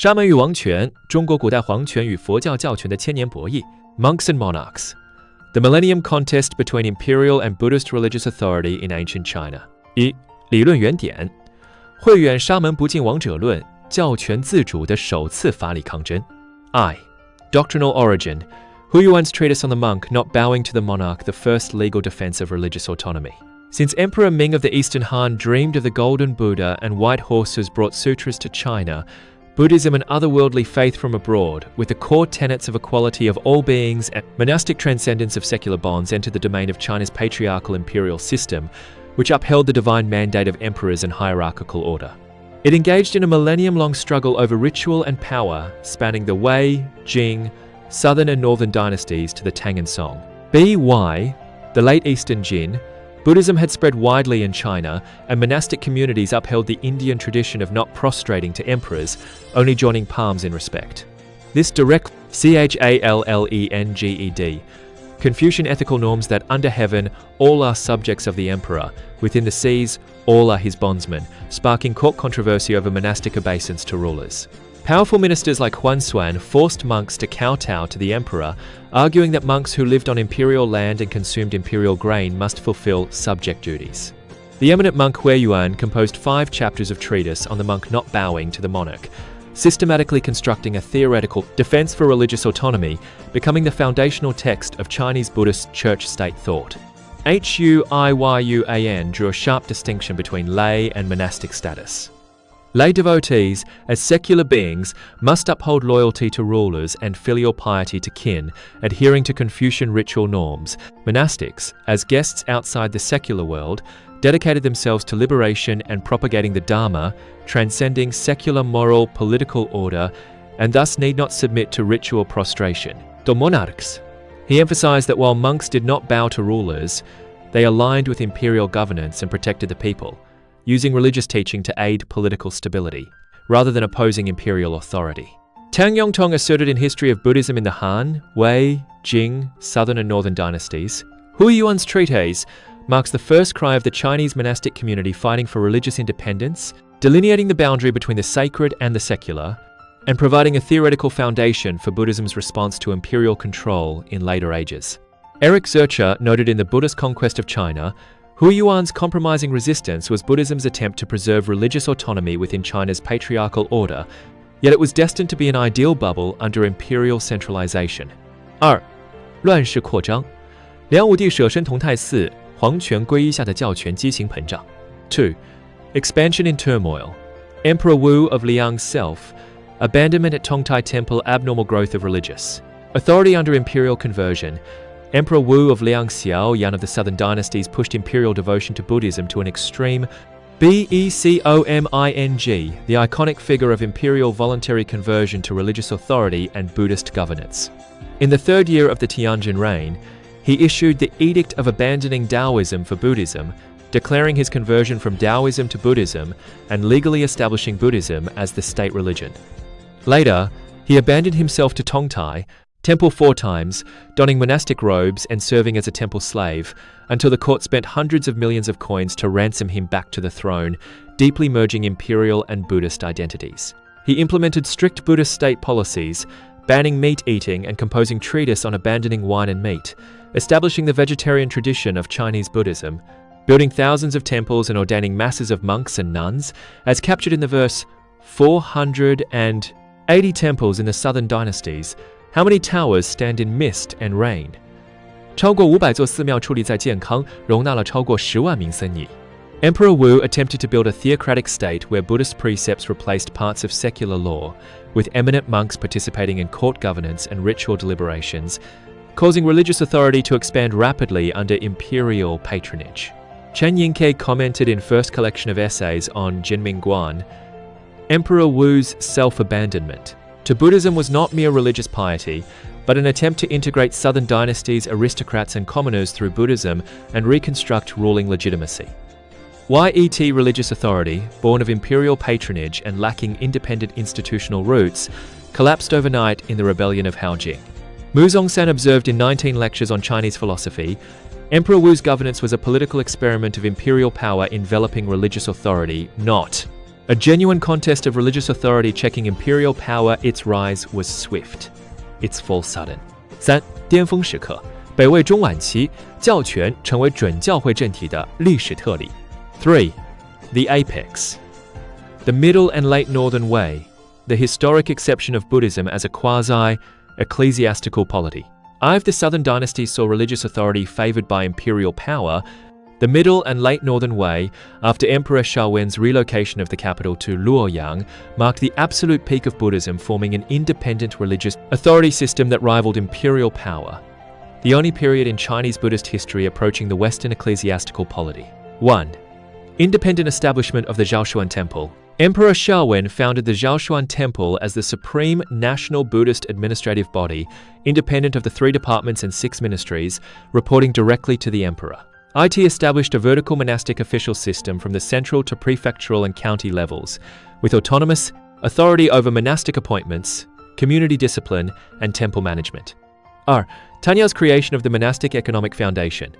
沙门与王权，中国古代皇权与佛教教权的千年博弈 Monks and Monarchs The Millennium Contest Between Imperial and Buddhist Religious Authority in Ancient China 1. 理论原点慧远沙门不敬王者论教权自主的首次法理抗争 I. Doctrinal origin Hu Yuan's treatise on the monk not bowing to the monarch the first legal defense of religious autonomy Since Emperor Ming of the Eastern Han dreamed of the golden Buddha and white horses brought sutras to China, Buddhism and otherworldly faith from abroad, with the core tenets of equality of all beings and monastic transcendence of secular bonds entered the domain of China's patriarchal imperial system, which upheld the divine mandate of emperors and hierarchical order. It engaged in a millennium-long struggle over ritual and power, spanning the Wei, Jing, southern and northern dynasties to the Tang and Song. B.Y., the late Eastern Jin, Buddhism had spread widely in China, and monastic communities upheld the Indian tradition of not prostrating to emperors, only joining palms in respect. This direct Challeneged Confucian ethical norms that under heaven all are subjects of the emperor, within the seas all are his bondsmen, sparking court controversy over monastic obeisance to rulers. Powerful ministers like Huan Xuan forced monks to kowtow to the emperor, arguing that monks who lived on imperial land and consumed imperial grain must fulfill subject duties. The eminent monk Hui Yuan composed 5 chapters of treatise on the monk not bowing to the monarch, systematically constructing a theoretical defense for religious autonomy, becoming the foundational text of Chinese Buddhist church-state thought. Huiyuan drew a sharp distinction between lay and monastic status. Lay devotees, as secular beings, must uphold loyalty to rulers and filial piety to kin, adhering to Confucian ritual norms. Monastics, as guests outside the secular world, dedicated themselves to liberation and propagating the Dharma, transcending secular moral political order, and thus need not submit to ritual prostration. The monarchs. He emphasized that while monks did not bow to rulers, they aligned with imperial governance and protected the people, using religious teaching to aid political stability, rather than opposing imperial authority. Tang Yongtong asserted in History of Buddhism in the Han, Wei, Jing, southern and northern dynasties, Hu Yuan's treatise marks the first cry of the Chinese monastic community fighting for religious independence, delineating the boundary between the sacred and the secular, and providing a theoretical foundation for Buddhism's response to imperial control in later ages. Eric Zurcher noted in The Buddhist Conquest of China, Hu Yuan's compromising resistance was Buddhism's attempt to preserve religious autonomy within China's patriarchal order, yet it was destined to be an ideal bubble under imperial centralization. 2. 乱世扩张梁武帝舍身同泰寺皇权归一下的教权畸形膨胀 2. Expansion in turmoil Emperor Wu of Liang's self Abandonment at Tongtai Temple Abnormal growth of religious authority under imperial conversion Emperor Wu of Liang Xiaoyan of the southern dynasties pushed imperial devotion to Buddhism to an extreme. Becoming, the iconic figure of imperial voluntary conversion to religious authority and Buddhist governance. In the 3rd year of the Tianjin reign, he issued the Edict of Abandoning Taoism for Buddhism, declaring his conversion from Taoism to Buddhism and legally establishing Buddhism as the state religion. Later, he abandoned himself to Tongtai, temple 4 times, donning monastic robes and serving as a temple slave, until the court spent hundreds of millions of coins to ransom him back to the throne, deeply merging imperial and Buddhist identities. He implemented strict Buddhist state policies, banning meat eating and composing treatise on abandoning wine and meat, establishing the vegetarian tradition of Chinese Buddhism, building thousands of temples and ordaining masses of monks and nuns, as captured in the verse 480 temples in the southern dynasties. How many towers stand in mist and rain? 超过500座寺庙矗立在健康，容纳了超过10万名僧尼。Emperor Wu attempted to build a theocratic state where Buddhist precepts replaced parts of secular law, with eminent monks participating in court governance and ritual deliberations, causing religious authority to expand rapidly under imperial patronage. Chen Yingke commented in first collection of essays on Jinming Guan, Emperor Wu's self-abandonment to Buddhism was not mere religious piety, but an attempt to integrate southern dynasties, aristocrats and commoners through Buddhism and reconstruct ruling legitimacy. Yet religious authority, born of imperial patronage and lacking independent institutional roots, collapsed overnight in the rebellion of Haojing. Mu Zongsan observed in 19 lectures on Chinese philosophy, Emperor Wu's governance was a political experiment of imperial power enveloping religious authority, not A genuine contest of religious authority checking imperial power, its rise was swift, its fall sudden. 3. 巅峰时刻，北魏中晚期，教权成为准教会政体的历史特例。3. The apex. The middle and late Northern Wei, the historic exception of Buddhism as a quasi-ecclesiastical polity. The southern dynasties saw religious authority favored by imperial power. The middle and late Northern Wei, after Emperor Shaowen's relocation of the capital to Luoyang, marked the absolute peak of Buddhism, forming an independent religious authority system that rivaled imperial power. The only period in Chinese Buddhist history approaching the Western ecclesiastical polity. 1. Independent establishment of the Zhaoshuan Temple. Emperor Shaowen founded the Zhaoshuan Temple as the supreme national Buddhist administrative body, independent of the 3 departments and 6 ministries, reporting directly to the emperor. It established a vertical monastic official system from the central to prefectural and county levels, with autonomous authority over monastic appointments, community discipline, and temple management. Tanyao's creation of the monastic economic foundation.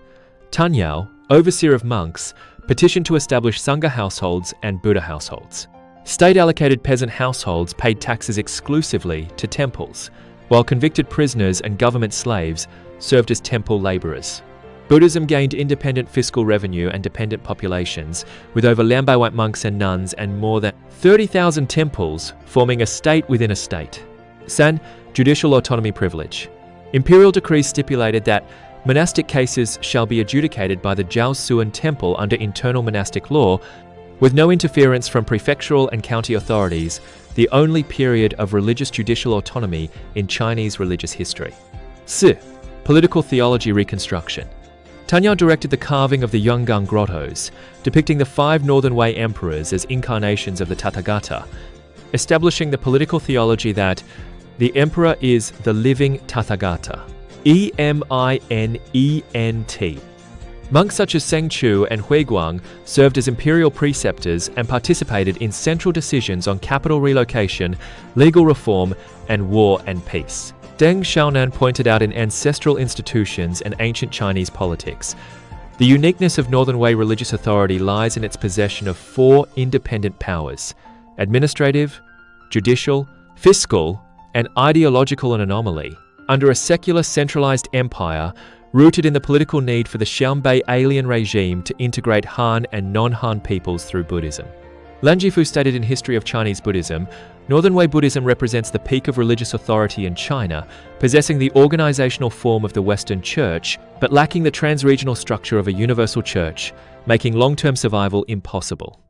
Tanyao, overseer of monks, petitioned to establish Sangha households and Buddha households. State-allocated peasant households paid taxes exclusively to temples, while convicted prisoners and government slaves served as temple laborers. Buddhism gained independent fiscal revenue and dependent populations, with over Lambaywat monks and nuns and more than 30,000 temples, forming a state within a state. San, judicial autonomy privilege. Imperial decrees stipulated that monastic cases shall be adjudicated by the Zhaosuan Temple under internal monastic law, with no interference from prefectural and county authorities, the only period of religious judicial autonomy in Chinese religious history. 4. Political theology reconstruction. Tanyao directed the carving of the Yonggang grottos, depicting the 5 Northern Wei emperors as incarnations of the Tathagata, establishing the political theology that the emperor is the living Tathagata. E-M-I-N-E-N-T. Monks such as Seng Chu and Huiguang served as imperial preceptors and participated in central decisions on capital relocation, legal reform, and war and peace. Deng Xiaonan pointed out in Ancestral Institutions and Ancient Chinese Politics, the uniqueness of Northern Wei religious authority lies in its possession of 4 independent powers: administrative, judicial, fiscal, and ideological, an anomaly under a secular centralized empire rooted in the political need for the Xianbei alien regime to integrate Han and non-Han peoples through Buddhism. Lan Jifu stated in History of Chinese Buddhism, Northern Wei Buddhism represents the peak of religious authority in China, possessing the organizational form of the Western Church, but lacking the trans-regional structure of a universal church, making long-term survival impossible.